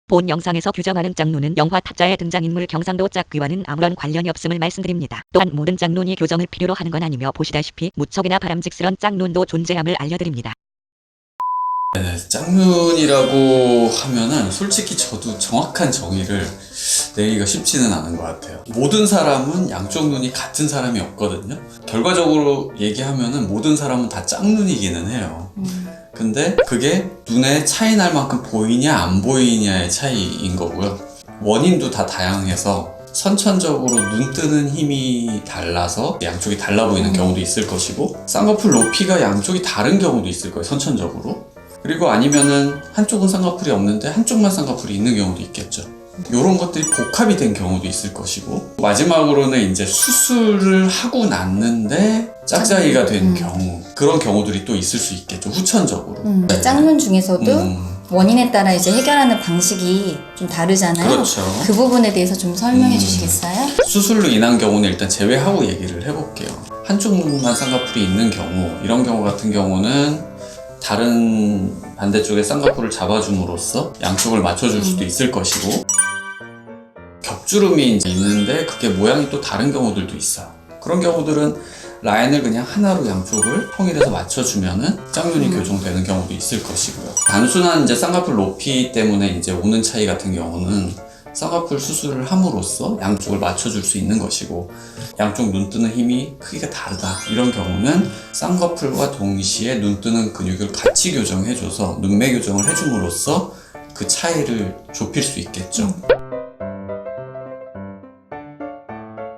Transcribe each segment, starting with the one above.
본 영상에서 규정하는 짝눈은 영화 타짜의 등장인물 경상도 짝귀와는 아무런 관련이 없음을 말씀드립니다. 또한 모든 짝눈이 교정을 필요로 하는 건 아니며 보시다시피 무척이나 바람직스런 짝눈도 존재함을 알려드립니다. 짝눈이라고 하면은 솔직히 저도 정확한 정의를 내기가 쉽지는 않은 것 같아요. 모든 사람은 양쪽 눈이 같은 사람이 없거든요. 결과적으로 얘기하면은 모든 사람은 다 짝눈이기는 해요. 근데 그게 눈에 차이 날 만큼 보이냐 안 보이냐의 차이인 거고요. 원인도 다 다양해서 선천적으로 눈 뜨는 힘이 달라서 양쪽이 달라 보이는 경우도 있을 것이고, 쌍꺼풀 높이가 양쪽이 다른 경우도 있을 거예요, 선천적으로. 그리고 아니면은 한쪽은 쌍꺼풀이 없는데 한쪽만 쌍꺼풀이 있는 경우도 있겠죠. 이런 것들이 복합이 된 경우도 있을 것이고, 마지막으로는 이제 수술을 하고 났는데 짝짝이가 된 경우, 그런 경우들이 또 있을 수 있겠죠, 후천적으로. 네. 짝눈 중에서도 원인에 따라 이제 해결하는 방식이 좀 다르잖아요. 그렇죠. 그 부분에 대해서 좀 설명해 주시겠어요? 수술로 인한 경우는 일단 제외하고 얘기를 해볼게요. 한쪽 눈만 쌍꺼풀이 있는 경우, 이런 경우 같은 경우는 다른 반대쪽에 쌍꺼풀을 잡아줌으로써 양쪽을 맞춰줄 수도 있을 것이고, 겹주름이 이제 있는데 그게 모양이 또 다른 경우들도 있어요. 그런 경우들은 라인을 그냥 하나로 양쪽을 통일해서 맞춰주면은 짝눈이 교정되는 경우도 있을 것이고요. 단순한 이제 쌍꺼풀 높이 때문에 이제 오는 차이 같은 경우는 쌍꺼풀 수술을 함으로써 양쪽을 맞춰줄 수 있는 것이고, 양쪽 눈 뜨는 힘이 크기가 다르다, 이런 경우는 쌍꺼풀과 동시에 눈 뜨는 근육을 같이 교정해줘서 눈매 교정을 해줌으로써 그 차이를 좁힐 수 있겠죠.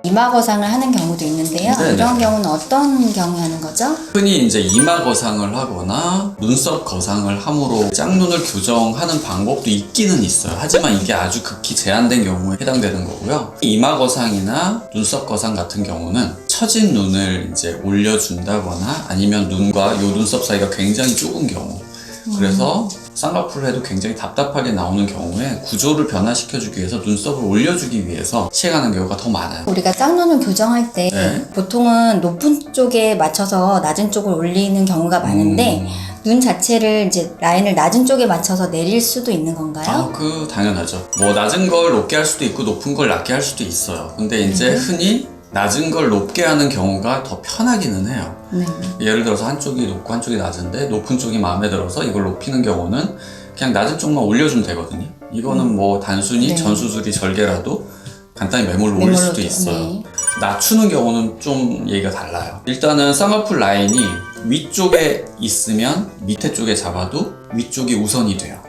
이마 거상을 하는 경우도 있는데요. 네네. 이런 경우는 어떤 경우에 하는 거죠? 흔히 이제 이마 거상을 하거나 눈썹 거상을 함으로 짝눈을 교정하는 방법도 있기는 있어요. 하지만 이게 아주 극히 제한된 경우에 해당되는 거고요. 이마 거상이나 눈썹 거상 같은 경우는 처진 눈을 이제 올려준다거나, 아니면 눈과 요 눈썹 사이가 굉장히 좁은 경우, 그래서 쌍꺼풀을 해도 굉장히 답답하게 나오는 경우에 구조를 변화시켜주기 위해서 눈썹을 올려주기 위해서 시행하는 경우가 더 많아요. 우리가 짝눈을 교정할 때 보통은 높은 쪽에 맞춰서 낮은 쪽을 올리는 경우가 많은데 눈 자체를 이제 라인을 낮은 쪽에 맞춰서 내릴 수도 있는 건가요? 당연하죠. 뭐 낮은 걸 높게 할 수도 있고 높은 걸 낮게 할 수도 있어요. 근데 이제 흔히 낮은 걸 높게 하는 경우가 더 편하기는 해요. 예를 들어서 한쪽이 높고 한쪽이 낮은데 높은 쪽이 마음에 들어서 이걸 높이는 경우는 그냥 낮은 쪽만 올려주면 되거든요. 이거는 뭐 단순히 전수술이 절개라도 간단히 매몰로 올릴 수도 있어요. 낮추는 경우는 좀 얘기가 달라요. 일단은 쌍꺼풀 라인이 위쪽에 있으면 밑에 쪽에 잡아도 위쪽이 우선이 돼요.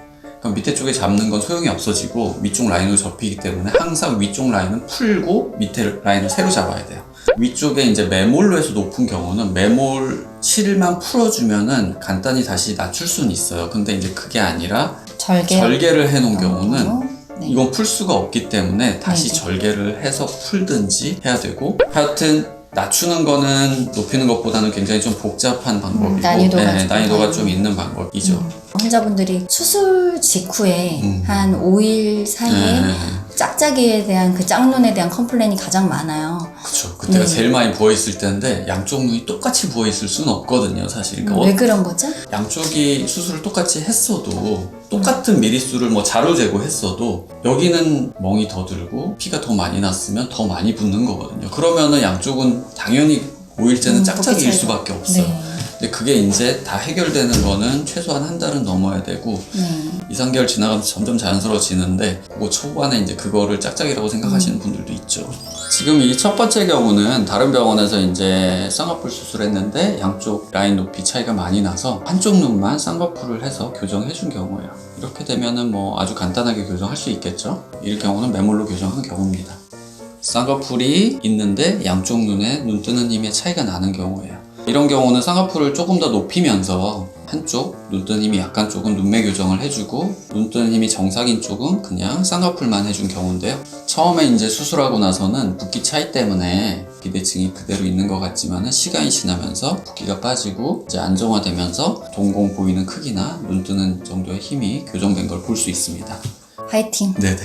그럼 밑에 쪽에 잡는 건 소용이 없어지고 위쪽 라인으로 접히기 때문에 항상 위쪽 라인은 풀고 밑에 라인을 새로 잡아야 돼요. 위쪽에 이제 매몰로 해서 높은 경우는 매몰 실만 풀어주면은 간단히 다시 낮출 수는 있어요. 근데 이제 그게 아니라 절개를 해놓은 경우는 이건 풀 수가 없기 때문에 다시 절개를 해서 풀든지 해야 되고, 하여튼 낮추는 거는 높이는 것보다는 굉장히 좀 복잡한 방법이고 난이도가 좀 있는 방법이죠. 환자분들이 수술 직후에 한 5일 사이에 짝짝이에 대한 그 짝눈에 대한 컴플레인이 가장 많아요. 그쵸. 그때가 제일 많이 부어있을 때인데 양쪽 눈이 똑같이 부어있을 수는 없거든요, 사실. 그러니까 왜 그런 거죠? 양쪽이 수술을 똑같이 했어도 똑같은 미리수를 뭐 자로 재고 했어도 여기는 멍이 더 들고 피가 더 많이 났으면 더 많이 붓는 거거든요. 그러면은 양쪽은 당연히 5일째는 짝짝이일 수밖에 없어요. 근데 그게 이제 다 해결되는 거는 최소한 한 달은 넘어야 되고 2, 3개월 지나가면서 점점 자연스러워지는데, 그거 초반에 이제 그거를 짝짝이라고 생각하시는 분들도 있죠. 지금 이 첫 번째 경우는 다른 병원에서 이제 쌍꺼풀 수술했는데 양쪽 라인 높이 차이가 많이 나서 한쪽 눈만 쌍꺼풀을 해서 교정해 준 경우예요. 이렇게 되면은 뭐 아주 간단하게 교정할 수 있겠죠. 이 경우는 매몰로 교정한 경우입니다. 쌍꺼풀이 있는데 양쪽 눈에 눈 뜨는 힘의 차이가 나는 경우예요. 이런 경우는 쌍꺼풀을 조금 더 높이면서 한쪽 눈 뜨는 힘이 약한 쪽은 눈매 교정을 해주고, 눈 뜨는 힘이 정상인 쪽은 그냥 쌍꺼풀만 해준 경우인데요. 처음에 이제 수술하고 나서는 붓기 차이 때문에 비대칭이 그대로 있는 것 같지만 시간이 지나면서 붓기가 빠지고 이제 안정화되면서 동공 보이는 크기나 눈 뜨는 정도의 힘이 교정된 걸 볼 수 있습니다. 화이팅! 네네.